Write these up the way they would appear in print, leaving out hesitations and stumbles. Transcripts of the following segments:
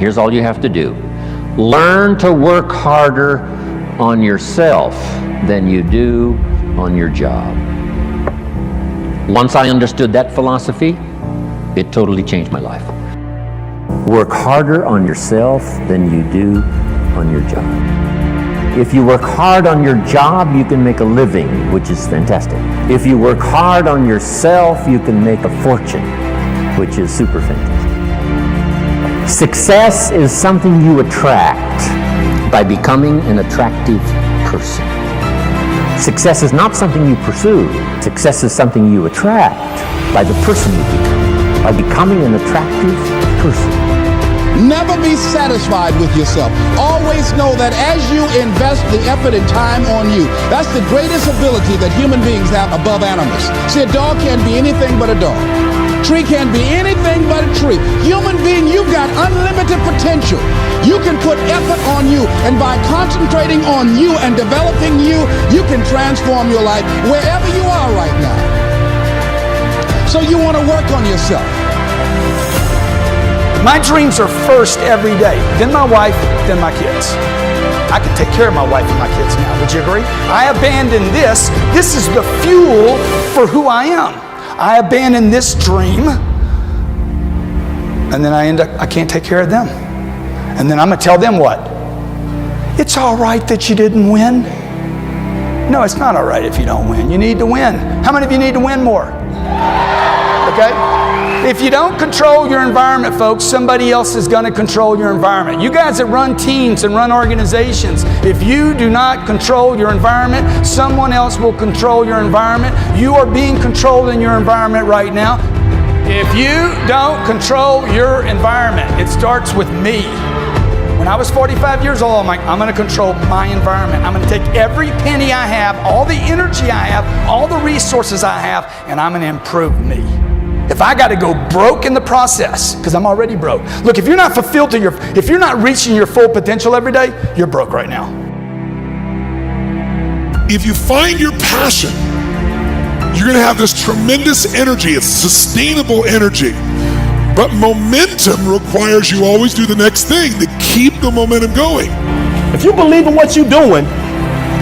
here's all you have to do. Learn to work harder on yourself than you do on your job. Once I understood that philosophy, it totally changed my life. Work harder on yourself than you do on your job. If you work hard on your job, you can make a living, which is fantastic. If you work hard on yourself, you can make a fortune, which is super fantastic. Success is something you attract by becoming an attractive person. Success is not something you pursue. Success is something you attract by the person you become, by becoming an attractive person. Never be satisfied with yourself. Always know that as you invest the effort and time on you, that's the greatest ability that human beings have above animals. See, a dog can't be anything but a dog. Tree can't be anything but a tree. Human being, you've got unlimited potential. You can put effort on you, and by concentrating on you and developing you, you can transform your life wherever you are right now. So you want to work on yourself. My dreams are first every day, then my wife, then my kids. I can take care of my wife and my kids now, would you agree? I abandoned this. This is the fuel for who I am. I abandoned this dream, and then I can't take care of them. And then I'm gonna tell them what? It's all right that you didn't win. No, it's not all right if you don't win. You need to win. How many of you need to win more? Okay? If you don't control your environment, folks, somebody else is going to control your environment. You guys that run teams and run organizations, if you do not control your environment, someone else will control your environment. You are being controlled in your environment right now. If you don't control your environment, it starts with me. When I was 45 years old, I'm like, I'm going to control my environment. I'm going to take every penny I have, all the energy I have, all the resources I have, and I'm going to improve me. If I got to go broke in the process, because I'm already broke. Look, if you're not fulfilled if you're not reaching your full potential every day, you're broke right now. If you find your passion, you're going to have this tremendous energy. It's sustainable energy. But momentum requires you always do the next thing to keep the momentum going. If you believe in what you're doing,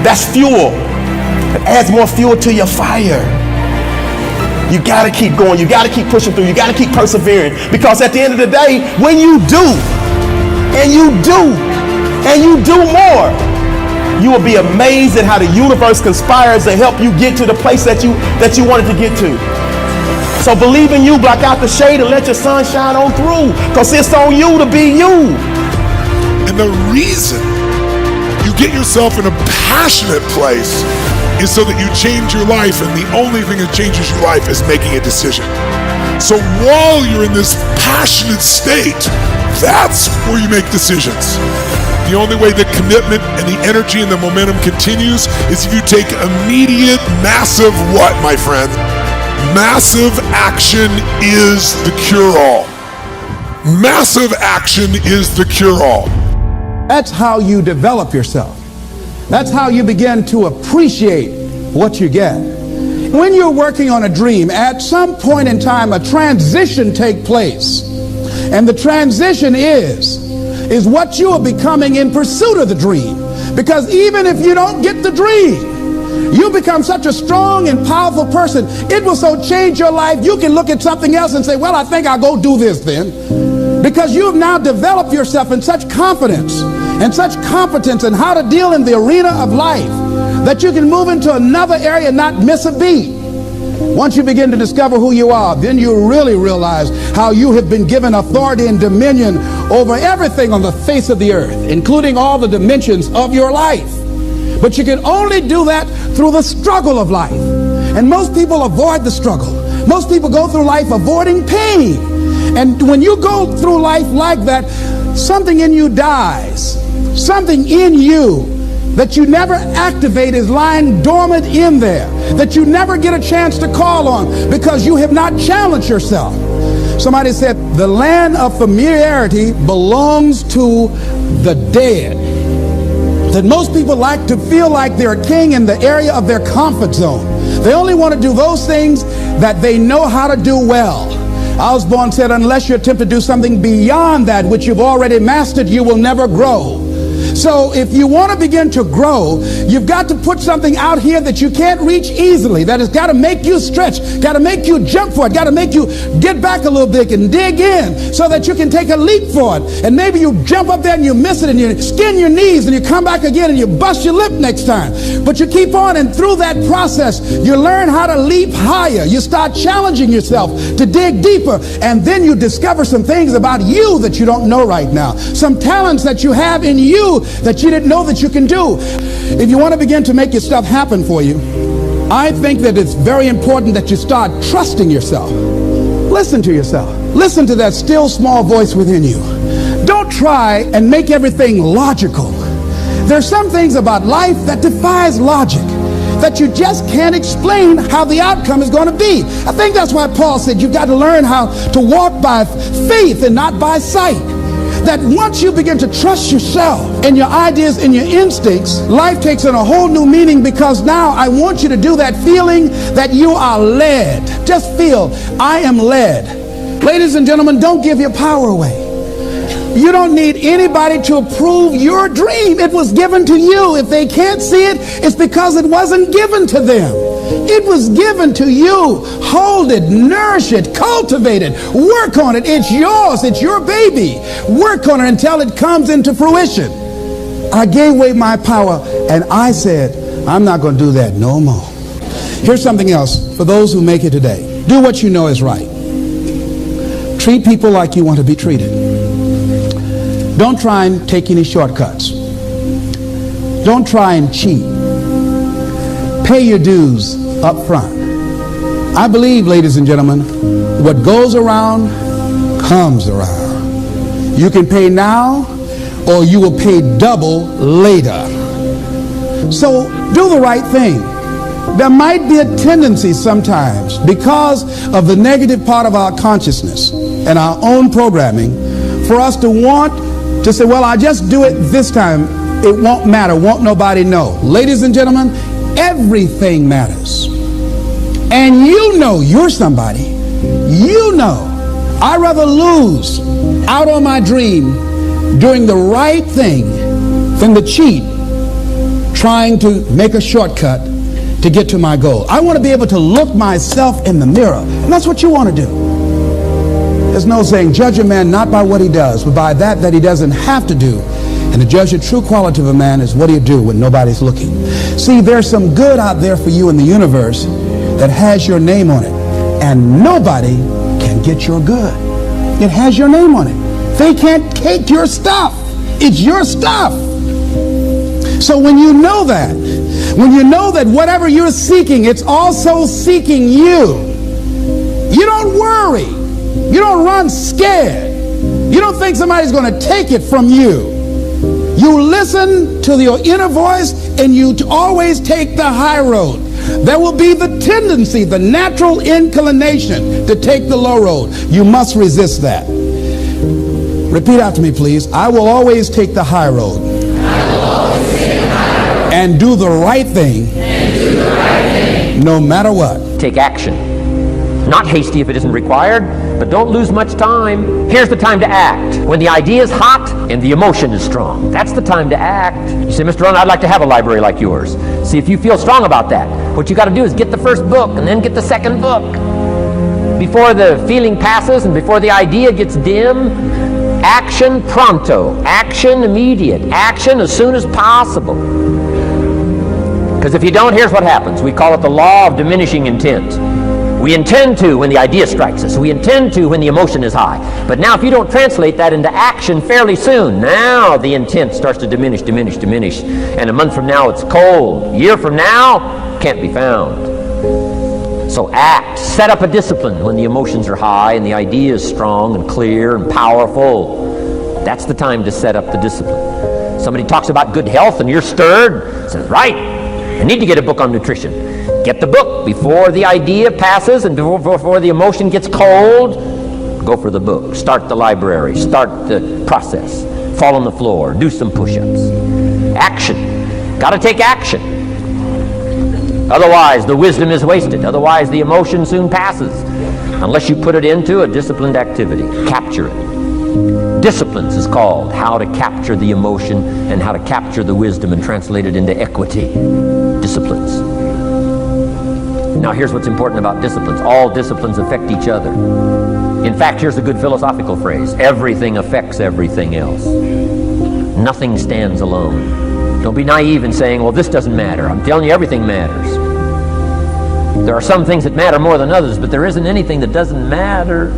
that's fuel. It adds more fuel to your fire. You gotta keep going, you gotta keep pushing through, you gotta keep persevering, because at the end of the day, when you do, and you do, and you do more, you will be amazed at how the universe conspires to help you get to the place that you wanted to get to. So believe in you, block out the shade, and let your sun shine on through, because it's on you to be you. And the reason you get yourself in a passionate place is so that you change your life, and the only thing that changes your life is making a decision. So while you're in this passionate state, that's where you make decisions. The only way the commitment and the energy and the momentum continues is if you take immediate, massive what, my friend? Massive action is the cure-all. Massive action is the cure-all. That's how you develop yourself. That's how you begin to appreciate what you get. When you're working on a dream, at some point in time, a transition takes place. And the transition is what you are becoming in pursuit of the dream. Because even if you don't get the dream, you become such a strong and powerful person. It will so change your life, you can look at something else and say, well, I think I'll go do this then. Because you have now developed yourself in such confidence and such competence in how to deal in the arena of life that you can move into another area and not miss a beat. Once you begin to discover who you are, then you really realize how you have been given authority and dominion over everything on the face of the earth, including all the dimensions of your life. But you can only do that through the struggle of life. And most people avoid the struggle. Most people go through life avoiding pain. And when you go through life like that, something in you dies. Something in you that you never activate is lying dormant in there, that you never get a chance to call on because you have not challenged yourself. Somebody said the land of familiarity belongs to the dead. That most people like to feel like they're a king in the area of their comfort zone. They only want to do those things that they know how to do well. Osborne said, unless you attempt to do something beyond that which you've already mastered, you will never grow. So if you want to begin to grow, you've got to put something out here that you can't reach easily, that has got to make you stretch, got to make you jump for it, got to make you get back a little bit and dig in so that you can take a leap for it. And maybe you jump up there and you miss it and you skin your knees and you come back again and you bust your lip next time. But you keep on, and through that process, you learn how to leap higher. You start challenging yourself to dig deeper, and then you discover some things about you that you don't know right now, some talents that you have in you that you didn't know that you can do. If you want to begin to make your stuff happen for you, I think that it's very important that you start trusting yourself. Listen to yourself. Listen to that still small voice within you. Don't try and make everything logical. There's some things about life that defies logic, that you just can't explain how the outcome is going to be. I think that's why Paul said you've got to learn how to walk by faith and not by sight. That once you begin to trust yourself and your ideas and your instincts, life takes on a whole new meaning, because now I want you to do that feeling that you are led. Just feel, I am led. Ladies and gentlemen, don't give your power away. You don't need anybody to approve your dream. It was given to you. If they can't see it, it's because it wasn't given to them. It was given to you. Hold it, nourish it, cultivate it, work on it. It's yours. It's your baby. Work on it until it comes into fruition. I gave away my power and I said, I'm not going to do that no more. Here's something else for those who make it today. Do what you know is right. Treat people like you want to be treated. Don't try and take any shortcuts. Don't try and cheat. Pay your dues up front. I believe, ladies and gentlemen, what goes around comes around. You can pay now, or you will pay double later. So do the right thing. There might be a tendency sometimes, because of the negative part of our consciousness and our own programming, for us to want to say, well, I'll just do it this time. It won't matter. Won't nobody know. Ladies and gentlemen, everything matters. And you know you're somebody. You know. I'd rather lose out on my dream doing the right thing than to cheat trying to make a shortcut to get to my goal. I want to be able to look myself in the mirror. And that's what you want to do. There's no saying, judge a man not by what he does, but by that he doesn't have to do. And to judge the true quality of a man is what do you do when nobody's looking. See, there's some good out there for you in the universe that has your name on it. And nobody can get your good. It has your name on it. They can't take your stuff. It's your stuff. So when you know that whatever you're seeking, it's also seeking you, you don't worry. You don't run scared. You don't think somebody's going to take it from you. You listen to your inner voice, and you always take the high road. There will be the tendency, the natural inclination to take the low road. You must resist that. Repeat after me, please. I will always take the high road. And do the right thing. No matter what. Take action. Not hasty if it isn't required, but don't lose much time. Here's the time to act. When the idea is hot and the emotion is strong. That's the time to act. You say, Mr. Ron, I'd like to have a library like yours. See, if you feel strong about that, what you got to do is get the first book and then get the second book. Before the feeling passes and before the idea gets dim, action pronto, action immediate, action as soon as possible. Because if you don't, here's what happens. We call it the law of diminishing intent. We intend to when the idea strikes us. We intend to when the emotion is high. But now if you don't translate that into action fairly soon, now the intent starts to diminish. And a month from now it's cold. A year from now, can't be found. So act. Set up a discipline when the emotions are high and the idea is strong and clear and powerful. That's the time to set up the discipline. Somebody talks about good health and you're stirred. Says, right, I need to get a book on nutrition. Get the book before the idea passes and before the emotion gets cold. Go for the book. Start the library. Start the process. Fall on the floor. Do some push-ups. Action. Got to take action. Otherwise, the wisdom is wasted. Otherwise, the emotion soon passes. unless you put it into a disciplined activity. Capture it. Disciplines is called how to capture the emotion and how to capture the wisdom and translate it into equity. Disciplines. Now here's what's important about disciplines. All disciplines affect each other. In fact, here's a good philosophical phrase. Everything affects everything else. Nothing stands alone. Don't be naive in saying, well, this doesn't matter. I'm telling you, everything matters. There are some things that matter more than others, but there isn't anything that doesn't matter.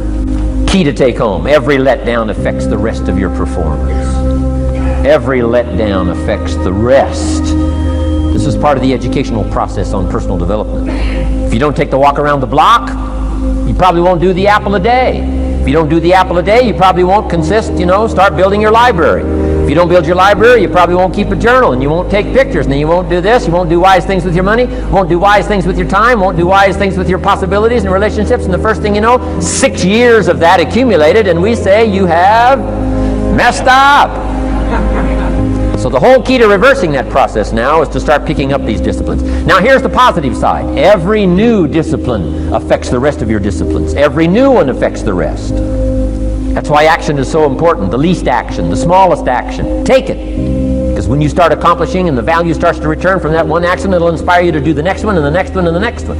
Key to take home. Every letdown affects the rest of your performance. Every letdown affects the rest. This is part of the educational process on personal development. If you don't take the walk around the block, you probably won't do the apple a day. If you don't do the apple a day, you probably won't start building your library. If you don't build your library, you probably won't keep a journal, and you won't take pictures, and then you won't do this, you won't do wise things with your money, won't do wise things with your time, won't do wise things with your possibilities and relationships, and the first thing you know, 6 years of that accumulated, and we say you have messed up. So the whole key to reversing that process now is to start picking up these disciplines. Now here's the positive side. Every new discipline affects the rest of your disciplines. Every new one affects the rest. That's why action is so important. The least action, the smallest action. Take it. Because when you start accomplishing and the value starts to return from that one action, it'll inspire you to do the next one and the next one and the next one.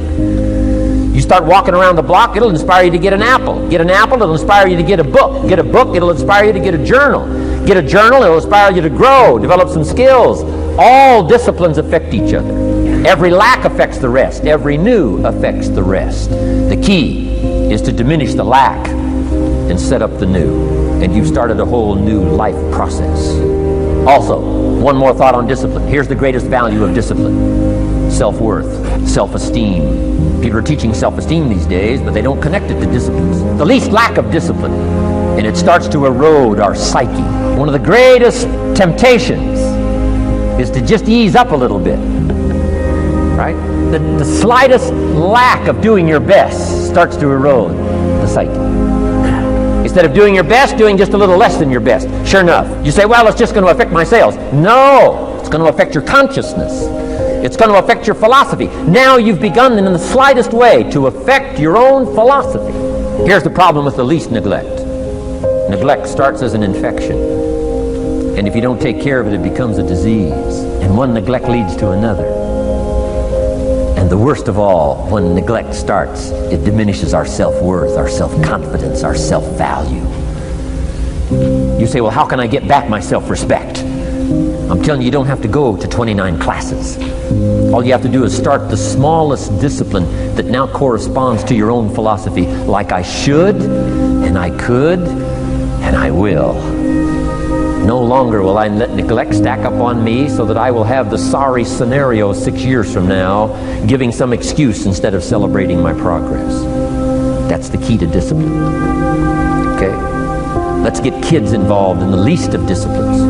You start walking around the block, it'll inspire you to get an apple. Get an apple, it'll inspire you to get a book. Get a book, it'll inspire you to get a journal. Get a journal, it'll inspire you to grow, develop some skills. All disciplines affect each other. Every lack affects the rest. Every new affects the rest. The key is to diminish the lack and set up the new. And you've started a whole new life process. Also, one more thought on discipline. Here's the greatest value of discipline. Self-worth, self-esteem. People are teaching self-esteem these days, but they don't connect it to disciplines. The least lack of discipline, and it starts to erode our psyche. One of the greatest temptations is to just ease up a little bit, right? The slightest lack of doing your best starts to erode the psyche. Instead of doing your best, doing just a little less than your best. Sure enough, you say, well, it's just going to affect my sales. No, it's going to affect your consciousness. It's going to affect your philosophy. Now you've begun in the slightest way to affect your own philosophy. Here's the problem with the least neglect. Neglect starts as an infection. And if you don't take care of it, it becomes a disease. And one neglect leads to another. And the worst of all, when neglect starts, it diminishes our self-worth, our self-confidence, our self-value. You say, well, how can I get back my self-respect? I'm telling you, you don't have to go to 29 classes. All you have to do is start the smallest discipline that now corresponds to your own philosophy, like I should, and I could, and I will. No longer will I let neglect stack up on me so that I will have the sorry scenario 6 years from now, giving some excuse instead of celebrating my progress. That's the key to discipline. Okay? Let's get kids involved in the least of disciplines.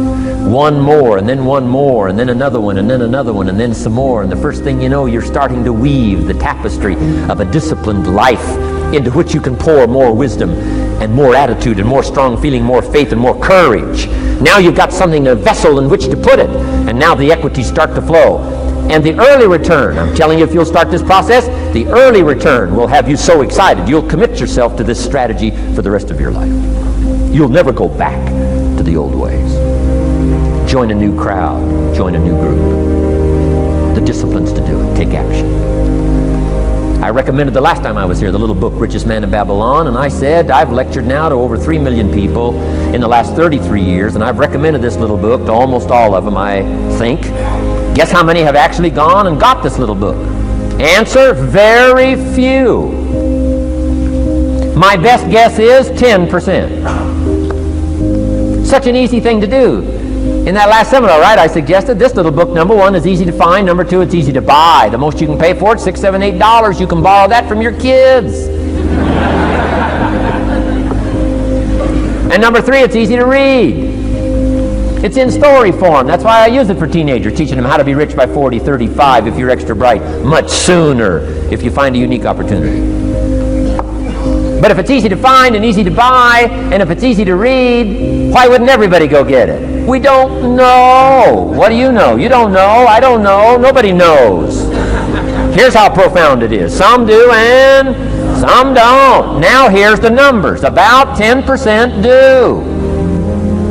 One more, and then one more, and then another one, and then another one, and then some more. And the first thing you know, you're starting to weave the tapestry of a disciplined life into which you can pour more wisdom and more attitude and more strong feeling, more faith and more courage. Now you've got something, a vessel in which to put it. And now the equities start to flow. And the early return, I'm telling you, if you'll start this process, the early return will have you so excited. You'll commit yourself to this strategy for the rest of your life. You'll never go back to the old ways. Join a new crowd. Join a new group. The disciplines to do it. Take action. I recommended the last time I was here the little book, Richest Man in Babylon, and I said I've lectured now to over 3 million people in the last 33 years, and I've recommended this little book to almost all of them, I think. Guess how many have actually gone and got this little book? Answer, very few. My best guess is 10%. Such an easy thing to do. In that last seminar, right, I suggested this little book, number one, is easy to find. Number two, it's easy to buy. The most you can pay for it, $6, $7, $8. You can borrow that from your kids. And number three, it's easy to read. It's in story form. That's why I use it for teenagers, teaching them how to be rich by 40, 35 if you're extra bright, much sooner if you find a unique opportunity. But if it's easy to find and easy to buy, and if it's easy to read, why wouldn't everybody go get it? We don't know. What do you know? You don't know. I don't know. Nobody knows. Here's how profound it is. Some do and Some don't. Now here's the numbers. About 10% do.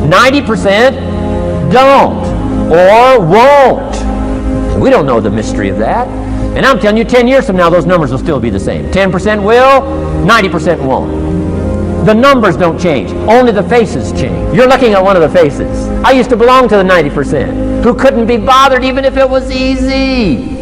90% don't or won't. We don't know the mystery of that. And I'm telling you, 10 years from now, those numbers will still be the same. 10% will, 90% won't. The numbers don't change. Only the faces change. You're looking at one of the faces. I used to belong to the 90% who couldn't be bothered even if it was easy.